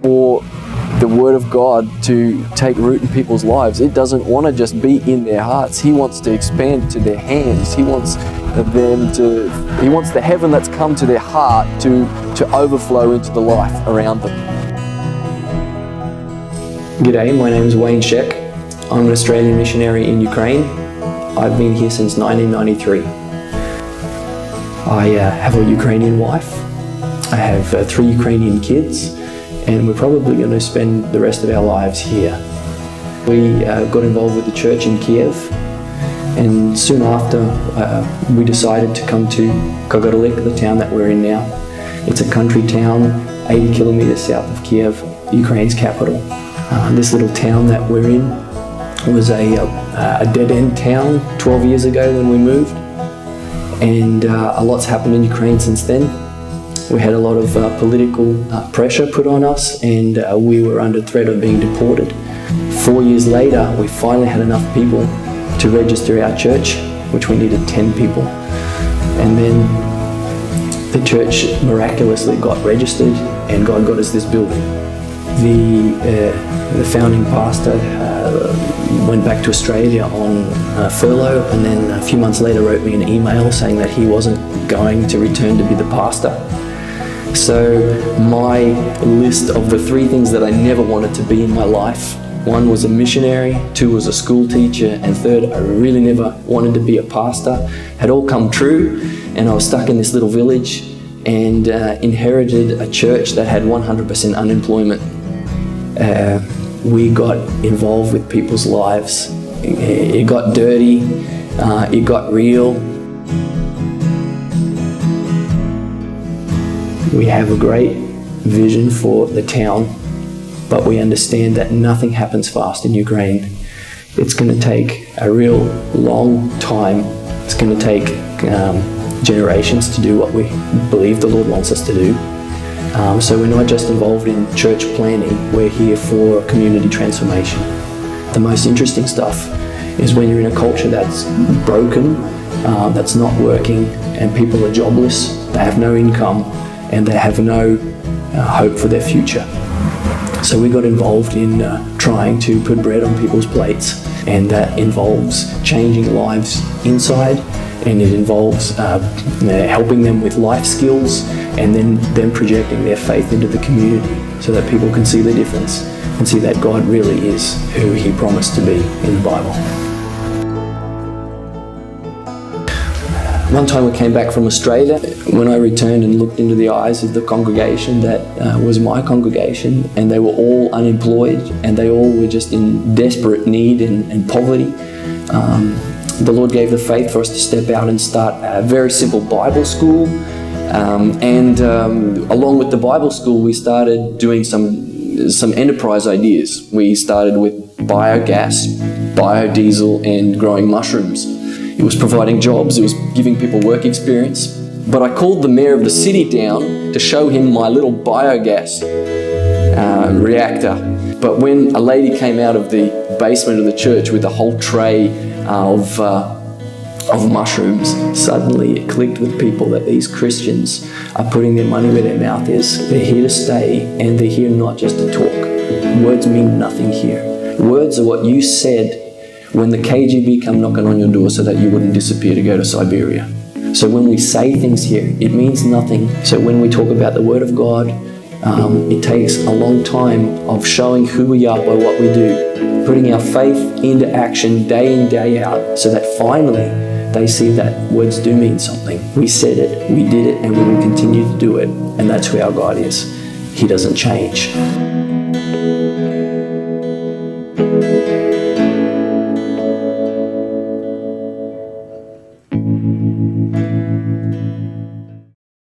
for the Word of God to take root in people's lives. It doesn't want to just be in their hearts. He wants to expand to their hands. He wants the heaven that's come to their heart to overflow into the life around them. G'day, my name is Zschech. I'm an Australian missionary in Ukraine. I've been here since 1993. I have a Ukrainian wife. I have 3 Ukrainian kids, and we're probably going to spend the rest of our lives here. We got involved with the church in Kiev, and soon after we decided to come to Kaharlyk, the town that we're in now. It's a country town 80 kilometers south of Kiev, Ukraine's capital. This little town that we're in was a dead-end town 12 years ago when we moved, and a lot's happened in Ukraine since then. We had a lot of political pressure put on us, and we were under threat of being deported. 4 years later, we finally had enough people to register our church, which we needed 10 people. And then the church miraculously got registered, and God got us this building. The founding pastor went back to Australia on furlough, and then a few months later wrote me an email saying that he wasn't going to return to be the pastor. So my list of the 3 things that I never wanted to be in my life, 1 was a missionary, 2 was a school teacher, and 3rd, I really never wanted to be a pastor, had all come true, and I was stuck in this little village and inherited a church that had 100% unemployment. We got involved with people's lives. It got dirty, it got real. We have a great vision for the town, but we understand that nothing happens fast in Ukraine. It's going to take a real long time. It's going to take generations to do what we believe the Lord wants us to do. So we're not just involved in church planning, we're here for community transformation. The most interesting stuff is when you're in a culture that's broken, that's not working, and people are jobless, they have no income, and they have no hope for their future. So we got involved in trying to put bread on people's plates, and that involves changing lives inside, and it involves helping them with life skills, and then them projecting their faith into the community so that people can see the difference and see that God really is who He promised to be in the Bible. One time we came back from Australia. When I returned and looked into the eyes of the congregation that was my congregation, and they were all unemployed, and they all were just in desperate need and poverty, the Lord gave the faith for us to step out and start a very simple Bible school. Along with the Bible school, we started doing some enterprise ideas. We started with biogas, biodiesel, and growing mushrooms. It was providing jobs, it was giving people work experience. But I called the mayor of the city down to show him my little biogas reactor. But when a lady came out of the basement of the church with a whole tray of mushrooms, suddenly it clicked with people that these Christians are putting their money where their mouth is. They're here to stay, and they're here not just to talk. Words mean nothing here. Words are what you said when the KGB come knocking on your door so that you wouldn't disappear to go to Siberia. So when we say things here, it means nothing. So when we talk about the Word of God, it takes a long time of showing who we are by what we do, putting our faith into action day in, day out, so that finally they see that words do mean something. We said it, we did it, and we will continue to do it. And that's who our God is. He doesn't change.